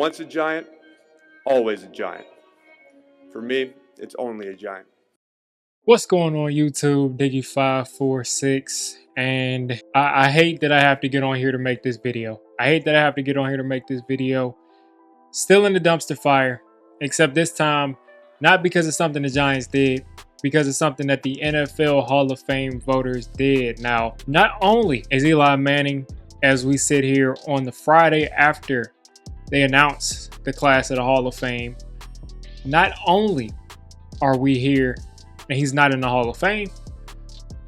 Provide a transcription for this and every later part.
Once a giant, always a giant. For me, it's only a giant. What's going on YouTube? Diggy546, and I hate that I have to get on here to make this video. Still in the dumpster fire, except this time, not because of something the Giants did, because of something that the NFL Hall of Fame voters did. Now, not only is Eli Manning, as we sit here on the Friday after they announced the class of the Hall of Fame, not only are we here and he's not in the Hall of Fame,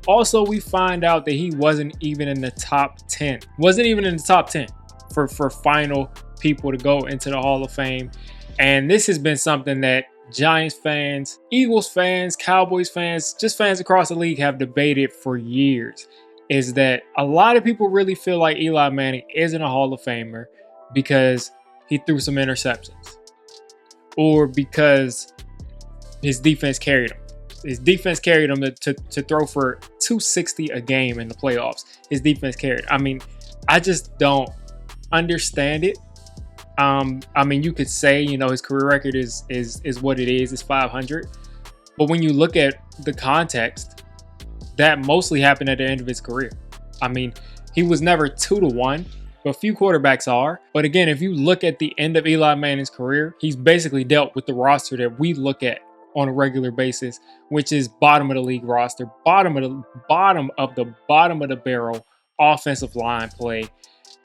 also we find out that he wasn't even in the top 10. Wasn't even in the top 10 for final people to go into the Hall of Fame. And this has been something that Giants fans, Eagles fans, Cowboys fans, just fans across the league have debated for years, is that a lot of people really feel like Eli Manning isn't a Hall of Famer because he threw some interceptions or because his defense carried him. His defense carried him to throw for 260 a game in the playoffs. His defense carried. I mean, I just don't understand it. I mean, you could say, you know, his career record is what it is. It's 500. But when you look at the context, that mostly happened at the end of his career. I mean, he was never 2-1, but few quarterbacks are. But again, if you look at the end of Eli Manning's career, he's basically dealt with the roster that we look at on a regular basis, which is bottom of the league roster, bottom of the barrel offensive line play.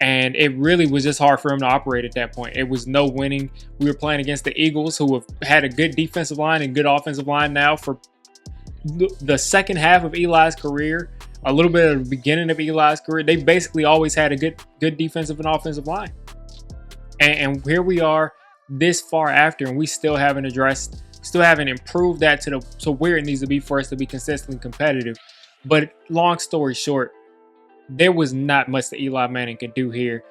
And it really was just hard for him to operate at that point. It was no winning. We were playing against the Eagles, who have had a good defensive line and good offensive line now for the second half of Eli's career, a little bit of the beginning of Eli's career. They basically always had a good defensive and offensive line. And here we are this far after, and we still haven't improved that to where it needs to be for us to be consistently competitive. But long story short, there was not much that Eli Manning could do here,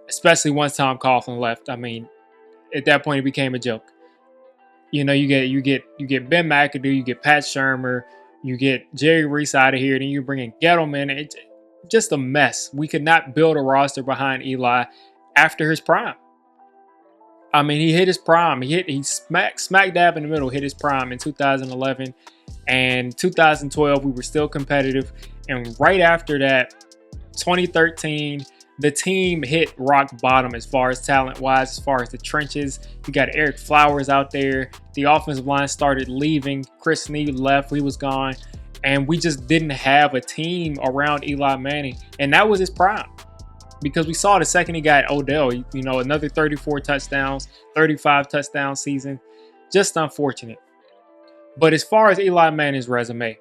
especially once Tom Coughlin left. I mean, at that point, it became a joke. You know, you get Ben McAdoo, you get Pat Shurmur, you get Jerry Reese out of here, then you bring in Gettleman. It's just a mess. We could not build a roster behind Eli after his prime. I mean, he hit his prime. He smack dab in the middle, hit his prime in 2011. And 2012, we were still competitive. And right after that, 2013, the team hit rock bottom as far as talent-wise, as far as the trenches. You got Eric Flowers out there. The offensive line started leaving. Chris Snead left. He was gone. And we just didn't have a team around Eli Manning. And that was his prime. Because we saw the second he got Odell, you know, another 34 touchdowns, 35 touchdown season. Just unfortunate. But as far as Eli Manning's resume,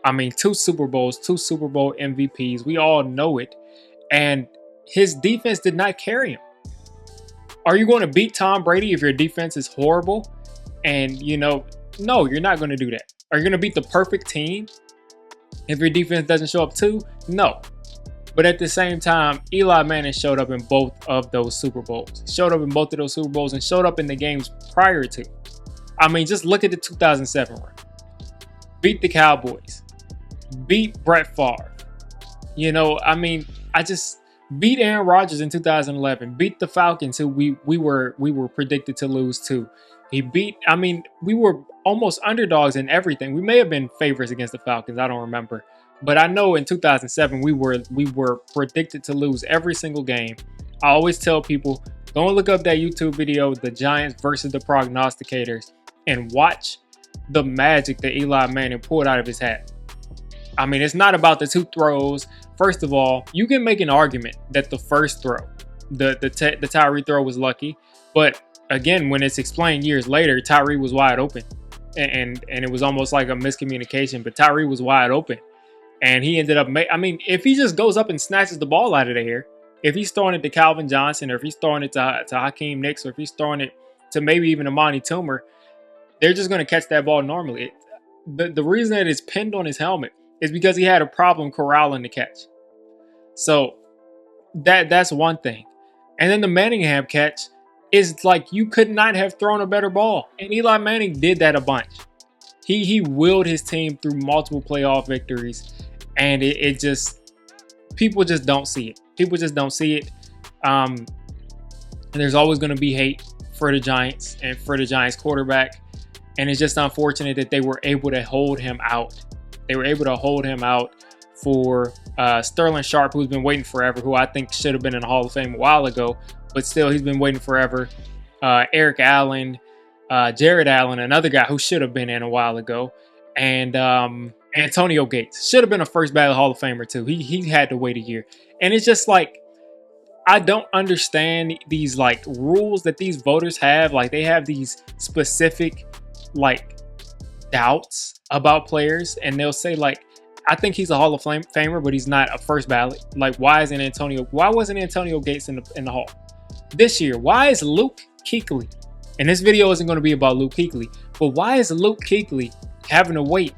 I mean, 2 Super Bowls, 2 Super Bowl MVPs. We all know it. And his defense did not carry him. Are you going to beat Tom Brady if your defense is horrible? And, you know, no, you're not going to do that. Are you going to beat the perfect team if your defense doesn't show up too? No. But at the same time, Eli Manning showed up in both of those Super Bowls. Showed up in both of those Super Bowls and showed up in the games prior to. I mean, just look at the 2007 run. Beat the Cowboys. Beat Brett Favre. You know, I mean, I just beat Aaron Rodgers in 2011. Beat the Falcons, who we were predicted to lose to. We were almost underdogs in everything. We may have been favorites against the Falcons. I don't remember. But I know in 2007, we were predicted to lose every single game. I always tell people, go and look up that YouTube video, The Giants versus the Prognosticators, and watch the magic that Eli Manning pulled out of his hat. I mean, it's not about the 2 throws. First of all, you can make an argument that the first throw, the Tyree throw was lucky. But again, when it's explained years later, Tyree was wide open. And it was almost like a miscommunication, but Tyree was wide open. And he ended up, if he just goes up and snatches the ball out of the air, if he's throwing it to Calvin Johnson, or if he's throwing it to Hakeem Nicks, or if he's throwing it to maybe even Amani Toomer, they're just going to catch that ball normally. The reason that it's pinned on his helmet is because he had a problem corralling the catch. So that's one thing. And then the Manningham catch is like, you could not have thrown a better ball. And Eli Manning did that a bunch. He willed his team through multiple playoff victories. And it just, people just don't see it. People just don't see it. And And there's always going to be hate for the Giants and for the Giants quarterback. And it's just unfortunate that they were able to hold him out. They were able to hold him out for Sterling Sharp, who's been waiting forever, who I think should have been in the Hall of Fame a while ago, but still he's been waiting forever. Eric Allen, Jared Allen, another guy who should have been in a while ago, and Antonio Gates should have been a first ballot Hall of Famer too. He had to wait a year, and it's just like, I don't understand these like rules that these voters have. Like, they have these specific like doubts about players, and they'll say like, I think he's a Hall of Famer, but he's not a first ballot. Like, why wasn't Antonio Gates in the Hall this year? Why is Luke Kuechly? And this video isn't going to be about Luke Kuechly, but why is Luke Kuechly having to wait?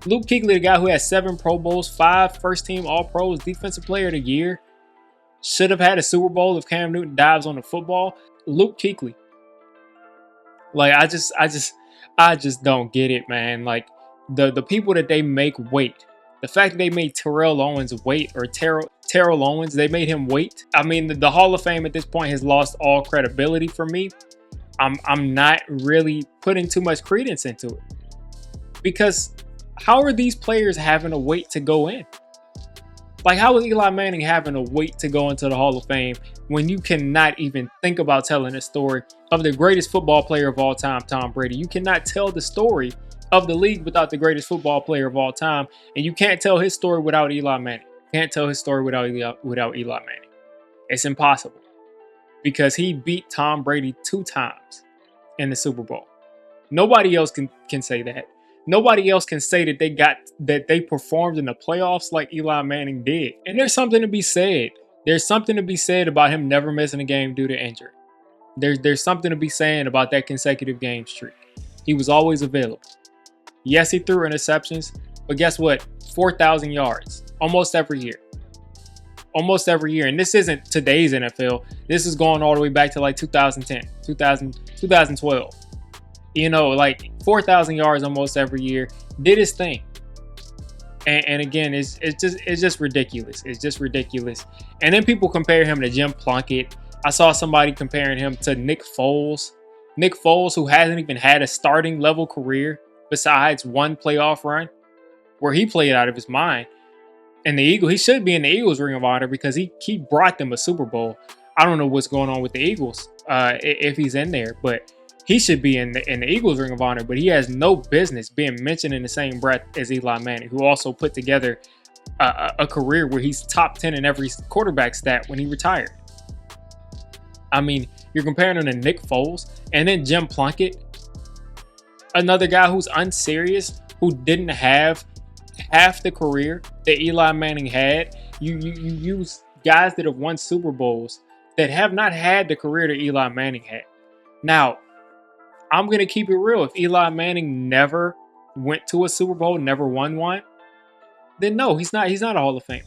Luke Kuechly, the guy who has 7 Pro Bowls, 5 first-team All-Pros, Defensive Player of the Year, should have had a Super Bowl if Cam Newton dives on the football. Luke Kuechly. Like, I just don't get it, man. Like, the people that they make wait. The fact that they made Terrell Owens wait, or Terrell Owens, they made him wait. I mean, the Hall of Fame at this point has lost all credibility for me. I'm not really putting too much credence into it. Because how are these players having to wait to go in? Like, how is Eli Manning having to wait to go into the Hall of Fame when you cannot even think about telling the story of the greatest football player of all time, Tom Brady? You cannot tell the story of the league without the greatest football player of all time, and you can't tell his story without Eli Manning. You can't tell his story without Eli Manning. It's impossible, because he beat Tom Brady 2 times in the Super Bowl. Nobody else can say that. Nobody else can say that they performed in the playoffs like Eli Manning did. And there's something to be said. There's something to be said about him never missing a game due to injury. There's something to be saying about that consecutive game streak. He was always available. Yes, he threw interceptions, but guess what? 4,000 yards almost every year. Almost every year. And this isn't today's NFL. This is going all the way back to like 2010, 2012. You know, like 4,000 yards almost every year. Did his thing. And again, it's just ridiculous. It's just ridiculous. And then people compare him to Jim Plunkett. I saw somebody comparing him to Nick Foles. Nick Foles, who hasn't even had a starting level career besides one playoff run where he played out of his mind. And the Eagles, he should be in the Eagles Ring of Honor because he brought them a Super Bowl. I don't know what's going on with the Eagles if he's in there, but he should be in the Eagles Ring of Honor. But he has no business being mentioned in the same breath as Eli Manning, who also put together a career where he's top 10 in every quarterback stat when he retired. I mean, you're comparing him to Nick Foles, and then Jim Plunkett, another guy who's unserious, who didn't have half the career that Eli Manning had. You use guys that have won Super Bowls that have not had the career that Eli Manning had. Now, I'm going to keep it real. If Eli Manning never went to a Super Bowl, never won one, then no, he's not a Hall of Famer.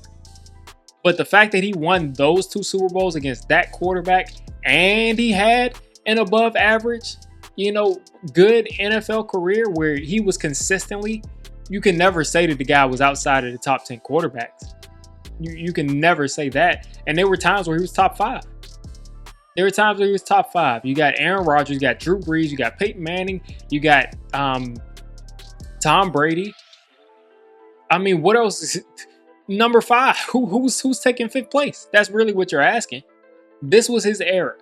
But the fact that he won those 2 Super Bowls against that quarterback, and he had an above average, good NFL career where he was consistently, you can never say that the guy was outside of the top 10 quarterbacks. You can never say that. And there were times where he was top 5. There were times where he was top 5. You got Aaron Rodgers, you got Drew Brees, you got Peyton Manning, you got Tom Brady. I mean, what else? Number 5. Who's taking 5th place? That's really what you're asking. This was his era.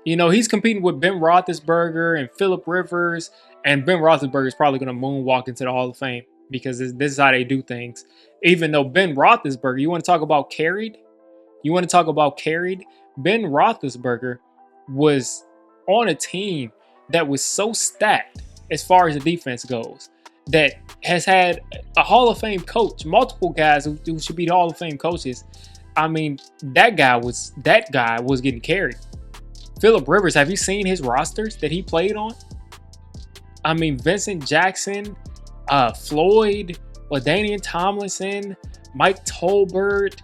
He's competing with Ben Roethlisberger and Phillip Rivers, and Ben Roethlisberger is probably going to moonwalk into the Hall of Fame because this is how they do things. Even though Ben Roethlisberger, you want to talk about carried? Ben Roethlisberger was on a team that was so stacked as far as the defense goes that has had a Hall of Fame coach, multiple guys who should be the Hall of Fame coaches. I mean, that guy was getting carried. Phillip Rivers, have you seen his rosters that he played on? I mean, Vincent Jackson, Floyd, LaDainian Tomlinson, Mike Tolbert,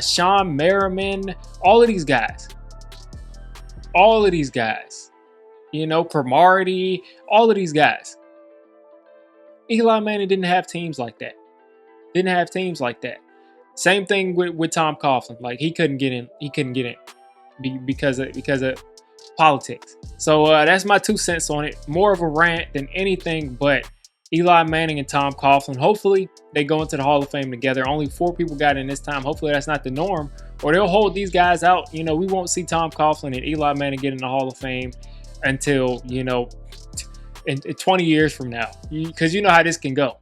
Sean Merriman, all of these guys. Cromartie, all of these guys. Eli Manning didn't have teams like that. Same thing with Tom Coughlin. Like, he couldn't get in. because of politics. So that's my 2 cents on it. More of a rant than anything, but Eli Manning and Tom Coughlin, hopefully they go into the Hall of Fame together. Only 4 people got in this time. Hopefully that's not the norm, or they'll hold these guys out. We won't see Tom Coughlin and Eli Manning get in the Hall of Fame until, in 20 years from now, because you know how this can go.